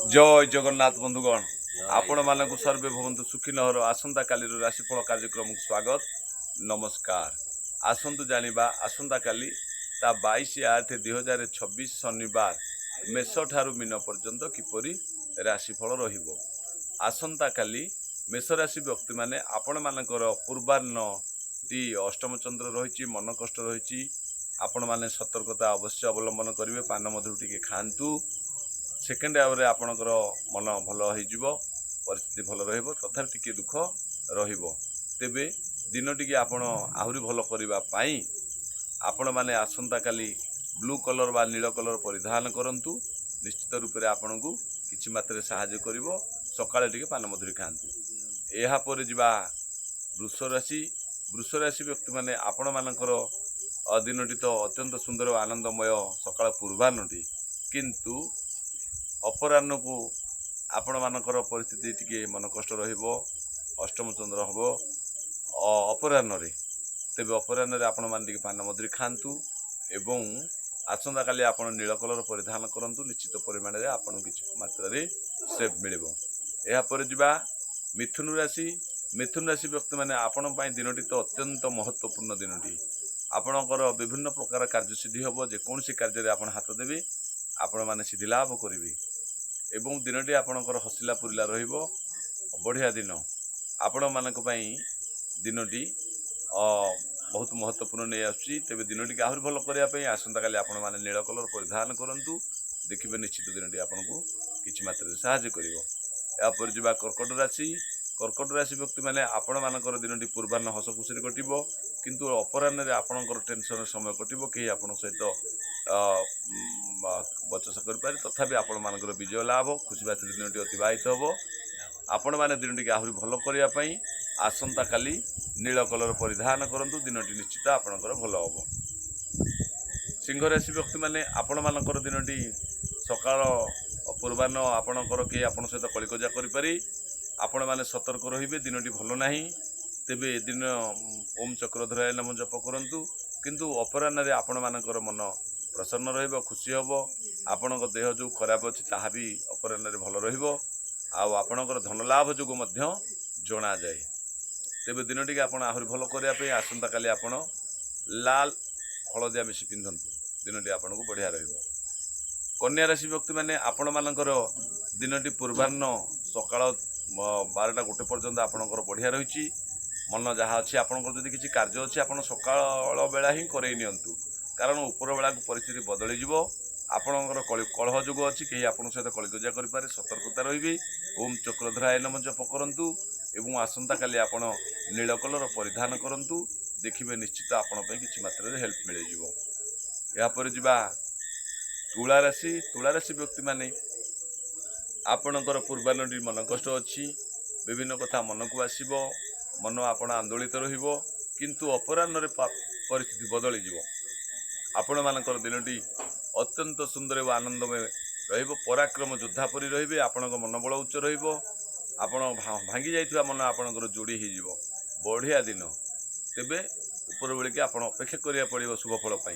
जय जगन्नाथ बंधुगण आपण मानक सर्वे भवंतु सुखी नहर आसंता काली राशिफल कार्यक्रम को स्वागत नमस्कार। आसंतु जानिबा आसंता काली ता 22/8/2026 शनिवार मेष ठारू मीन पर्यंत किपरि राशिफल रहिबो। आसंता काली मेष राशि व्यक्ति माने आपण मानकर पूर्वान्न टी अष्टम चंद्र रही मन कष्ट रही आपण माने सतर्कता अवश्य अवलंबन करेंगे। पान मधुर टिके खातु सेकेंड आवर आपणकर मन भल हो परिस्थिति भल रथा टिके दुख रेबे दिन टी आपण आहरी भल करने आपण मैंने आसंता काली ब्लू कलर बा नील कलर परिधान करंतु निश्चित रूप से आपन को किछि मात्रे सहाय्य करिवो। सकाळे टिके पान मधुरी खातु। एहा पर जिबा वृष राशि व्यक्ति माने आपण मानकर दिनटी तो अत्यंत सुंदर और आनंदमय सकाळ पूर्वाह्नटी किंतु अपराह्न को आपण मानकर परिस्थिति टिके मन कष्ट रहिबो। अष्टम चंद्र हबो अपराह्न रे तेबे अपराह्न रे आपण मान टिके पान मधुरी खातु एवं आसंता काली आपण नील कलर परिधान करंतु निश्चित परिमाण रे आपण किछ मात्रा रे सेव मिलिबो। एहा पर जिबा मिथुन राशि व्यक्ति माने आपण पई दिनटी तो अत्यंत महत्वपूर्ण दिनटी। आपणकर विभिन्न प्रकार कार्य सिद्धि हम जे कौन सी कार्य आपण हाथ देवे आपण माने सिद्धि लाभ करेंगे एवं दिनटी आपणकर हसिला पुरिला रहिबो। बढ़िया दिन आपण मानक पई दिनटी बहुत महत्वपूर्ण नहीं आसुची। तेबे दिनटी के आहरी भल करिया पई आसंता काली आपण माने नील कलर परिधान करंतु देखिबे निश्चित दिनटी आपण को किछि मात्रा सहाय्य करिवो। या पर जिबा कर्कट राशि व्यक्ति माने आपण मानकर दिनटी पूर्वाह्न हस खुशी कटिबो किंतु अपराह्न रे आपणकर टेंशन समय कटिबो कि आपण सहित बचसा कर पारे तथापि आपण मानकर विजय लाभ खुशी बात दिनटी अतिबाहित होबो। आपण माने दिनटी के आहरी भल करिया पई आसंता काली नील कलर परिधान करंतु दिनटी निश्चित आपणकर भल होबो। सिंह राशि व्यक्ति माने आपण मानकर दिनटी सकाळ पूर्वाह्न आपणकर के आपण सहित कलिकजा करि पारि आपण माने सतर्क रहिबे। दिनटी भल नाही तेबे दिन ओम चक्रधराय नाम जप करंतु किंतु अपराह्न रे आपण मानकर मन प्रसन्न रहिबो खुशी होबो। आपणक देह जो खराब अछि ताहा भी अपराह्न रे भल रहिबो आ आपणकर धन लाभ जोग मध्य जणा जाय। तेबे दिनटी के आपण आहुरी भल करिया पे आसंता काली आपण लाल हलदिया मिसी पिंधंतु दिनटी आपण को बढ़िया रहिबो। कन्या राशि व्यक्ति माने आपण मानकर दिनटी पूर्वाह्न सकाळ 12टा 1 पर्यंत आपणकर बढ़िया रही मन जहाँ अच्छी आपंकर जदि किसी कार्य अच्छी आप सकाळ बेला ही करई नियंतु कारण ऊपर बेला परिस्थिति बदली जीव। आपणकर कलह जोग अच्छी कहीं आपण सहित कलिकजा करें सतर्कता रही। ओम चक्रधराय नम जप करंतु एवं आसंता काली आपण नील कलर परिधान करंतु देखिबे निश्चित आपण पे किछि मात्रा रे हेल्प मिले जीवो। या पर जिबा तुला राशि व्यक्ति माने आपणकर पूर्वाह्न मन कष्ट अच्छी विभिन्न कथा मन को आसीबो मन आपण आंदोलित रहिबो किंतु अपराह्न रे परिस्थिति बदली जीवो। आपण मानकर दिनटी अत्यंत सुंदर और आनंदमय रहिबो। पराक्रम योद्धा परि रहिबे। आपणक मनोबल उच्च रहिबो। आपण भांगी जाइथिबा मन आपणकर जोड़ी ही जीवो। बढ़िया दिन तेबे ऊपर बेले के आपण अपेक्षा करिया पड़िबो शुभ फल पाई।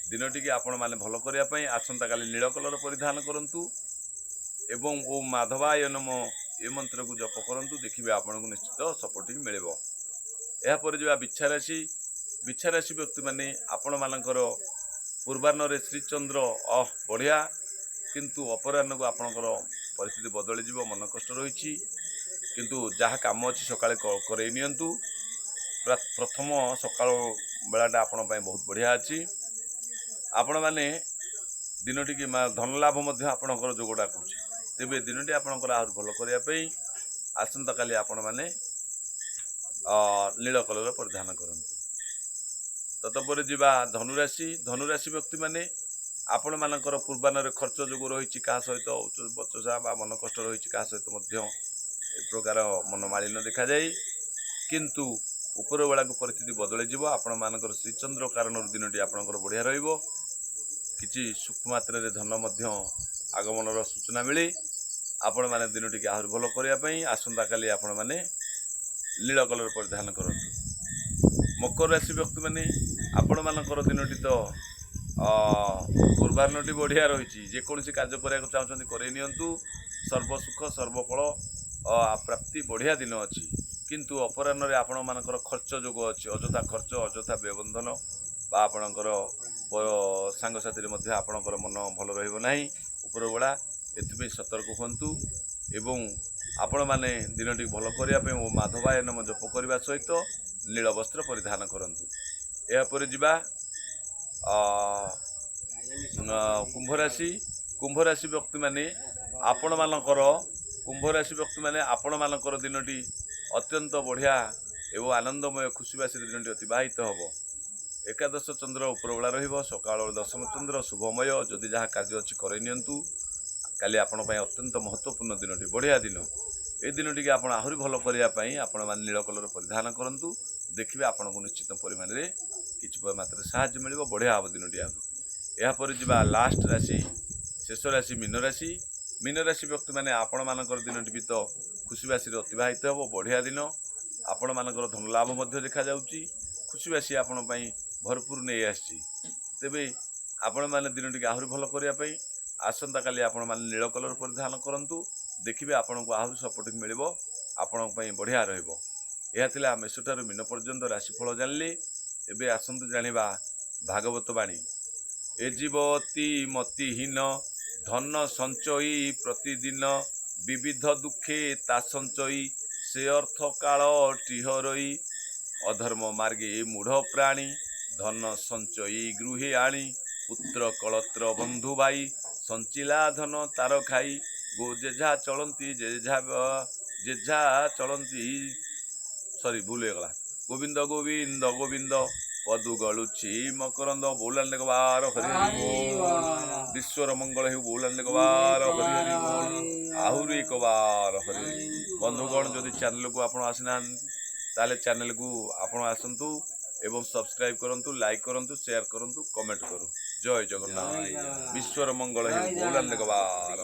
दिनटी के आपण माने भल करिया पई आसंता काली नील कलर परिधान करंतु एवं ओम माधवाय नमो ए मंत्र को जप करंतु देखिबे आपण को निश्चित सपोर्टिंग मिलेबो। एहा पर जिबा बिच्छा राशि व्यक्ति माने आपण मानकर पूर्वाह्न रे श्री चंद्र बढ़िया किंतु अपराह्न को आपणकर परिस्थिति बदली जीव। मन कष्ट रही किंतु जहाँ काम अच्छी सकाळे करई नियंतु। प्रथम सकाळ बेलाटा आपण पई बहुत बढ़िया अछि। आपण माने दिनटी की धन लाभ मध्य आपणकर जोगडा कुछि तेबे दिनटी आपणकर आहुर भल करिया पई आसंता काली आपण माने नील कलर परिधान करंतु। ततपर जिबा धनुराशि व्यक्ति माने आपण मानकर पूर्वाह्न रे खर्च जोग रही का सहित बचसा बा मन कष्ट रही का सहित मध्य ए प्रकार मन मालिन्य देखा जाय किंतु ऊपर बेला को परिस्थिति बदली जीव। आपण मानकर श्रीचंद्र कारण दिनटी आपणकर बढ़िया रहिबो। किछि सूक्ष्म मात्रा रे धन मध्य आगमनर सूचना मिली। आपण माने दिनटी के आहुरी भल करिया पई आसंता काली आपण माने नील कलर परिधान करंतु। मकर राशि व्यक्ति माने आपण मानकर दिनटी तो पूर्वाह्नटी बढ़िया रही जेकोसी कार्य कराया चाहते करे नियंतु ସର୍ବସୁଖ ସର୍ବଫଳ ପ୍ରାପ୍ତି ବଢ଼ିଆ ଦିନ ଅଛି। କିନ୍ତୁ ଅପରାହ୍ନରେ ଆପଣମାନଙ୍କର ଖର୍ଚ୍ଚ ଯୋଗ ଅଛି, ଅଯଥା ଖର୍ଚ୍ଚ ଅଯଥା ବ୍ୟବନ୍ଧନ ବା ଆପଣଙ୍କର ସାଙ୍ଗସାଥିରେ ମଧ୍ୟ ଆପଣଙ୍କର ମନ ଭଲ ରହିବ ନାହିଁ ଉପରବେଳା। ଏଥିପାଇଁ ସତର୍କ ହୁଅନ୍ତୁ ଏବଂ ଆପଣମାନେ ଦିନଟି ଭଲ କରିବା ପାଇଁ ଓ ମାଧବାୟ ନାମ ଜପ କରିବା ସହିତ ନୀଳ ବସ୍ତ୍ର ପରିଧାନ କରନ୍ତୁ। ଏହାପରେ ଯିବା କୁମ୍ଭରାଶି। କୁମ୍ଭରାଶି ବ୍ୟକ୍ତିମାନେ ଆପଣମାନଙ୍କର ଦିନଟି ଅତ୍ୟନ୍ତ ବଢ଼ିଆ ଏବଂ ଆନନ୍ଦମୟ ଖୁସିବାସିରେ ଦିନଟି ଅତିବାହିତ ହେବ। ଏକାଦଶ ଚନ୍ଦ୍ର ଉପରବେଳା ରହିବ, ସକାଳ ଦଶମ ଚନ୍ଦ୍ର ଶୁଭମୟ। ଯଦି ଯାହା କାର୍ଯ୍ୟ ଅଛି କରେଇ ନିଅନ୍ତୁ, କାଲି ଆପଣ ପାଇଁ ଅତ୍ୟନ୍ତ ମହତ୍ତ୍ୱପୂର୍ଣ୍ଣ ଦିନଟି, ବଢ଼ିଆ ଦିନ। ଏ ଦିନଟିକି ଆପଣ ଆହୁରି ଭଲ କରିବା ପାଇଁ ଆପଣମାନେ ନୀଳ କଲର ପରିଧାନ କରନ୍ତୁ। ଦେଖିବେ ଆପଣଙ୍କୁ ନିଶ୍ଚିତ ପରିମାଣରେ କିଛି ମାତ୍ରାରେ ସାହାଯ୍ୟ ମିଳିବ, ବଢ଼ିଆ ହେବ ଦିନଟି ଆହୁରି। ଏହାପରେ ଯିବା ଲାଷ୍ଟ ରାଶି, ଶେଷ ରାଶି ମୀନ ରାଶି। ମୀନ ରାଶି ବ୍ୟକ୍ତିମାନେ ଆପଣମାନଙ୍କର ଦିନଟି ବି ତ ଖୁସିବାସିରେ ଅତିବାହିତ ହେବ, ବଢ଼ିଆ ଦିନ। ଆପଣମାନଙ୍କର ଧନଲାଭ ମଧ୍ୟ ଦେଖାଯାଉଛି, ଖୁସିବାସି ଆପଣ ପାଇଁ ଭରପୁର ନେଇ ଆସିଛି। ତେବେ ଆପଣମାନେ ଦିନଟିକି ଆହୁରି ଭଲ କରିବା ପାଇଁ ଆସନ୍ତାକାଲି ଆପଣମାନେ ନୀଳ କଲର ପରିଧାନ କରନ୍ତୁ। ଦେଖିବେ ଆପଣଙ୍କୁ ଆହୁରି ସପୋର୍ଟିଂ ମିଳିବ, ଆପଣଙ୍କ ପାଇଁ ବଢ଼ିଆ ରହିବ। ଏହା ଥିଲା ମେଷଠାରୁ ମୀନ ପର୍ଯ୍ୟନ୍ତ ରାଶିଫଳ ଜାଣିଲେ। ଏବେ ଆସନ୍ତୁ ଜାଣିବା ଭାଗବତ ବାଣୀ। ଏ ଜୀବ ଅତି ମତିହୀନ, ଧନ ସଞ୍ଚୟୀ ପ୍ରତିଦିନ, ବିବିଧ ଦୁଃଖେ ତା ସଞ୍ଚୟୀ, ସେ ଅର୍ଥ କାଳ ଟିହରଇ। ଅଧର୍ମ ମାର୍ଗେ ମୂଢ଼ ପ୍ରାଣୀ, ଧନ ସଞ୍ଚୟୀ ଗୃହେ ଆଣି, ପୁତ୍ର କଳତ୍ର ବନ୍ଧୁ ଭାଇ, ସଞ୍ଚିଲା ଧନ ତାର ଖାଇ। ଯେଝା ଚଳନ୍ତି ଭୁଲ ହେଇଗଲା। ଗୋବିନ୍ଦ ଗୋବିନ୍ଦ ଗୋବିନ୍ଦ, ପଦୁ ଗଳୁଛି ମକରନ୍ଦ। ବୋଲାଣ୍ଡେ ଗବାର ହରି ହରି ବୋଲ। ବିଶ୍ୱର ମଙ୍ଗଳ ହେଉ, ବୋଲାଣ୍ଡେ ଗବାର ହରି ହରି ବୋଲ। ଆହୁରି ଏକ ବାର ହରି ହରି। ବନ୍ଧୁଗଣ, ଯଦି ଚ୍ୟାନେଲକୁ ଆପଣ ଆସିନାହାନ୍ତି ତାହେଲେ ଚ୍ୟାନେଲକୁ ଆପଣ ଆସନ୍ତୁ ଏବଂ ସବସ୍କ୍ରାଇବ୍ କରନ୍ତୁ, ଲାଇକ୍ କରନ୍ତୁ, ସେୟାର କରନ୍ତୁ, କମେଣ୍ଟ କରନ୍ତୁ। ଜୟ ଜଗନ୍ନାଥ। ବିଶ୍ୱର ମଙ୍ଗଳ ହେଉ, ବୋଲାଣ୍ଡେ ଗବାର।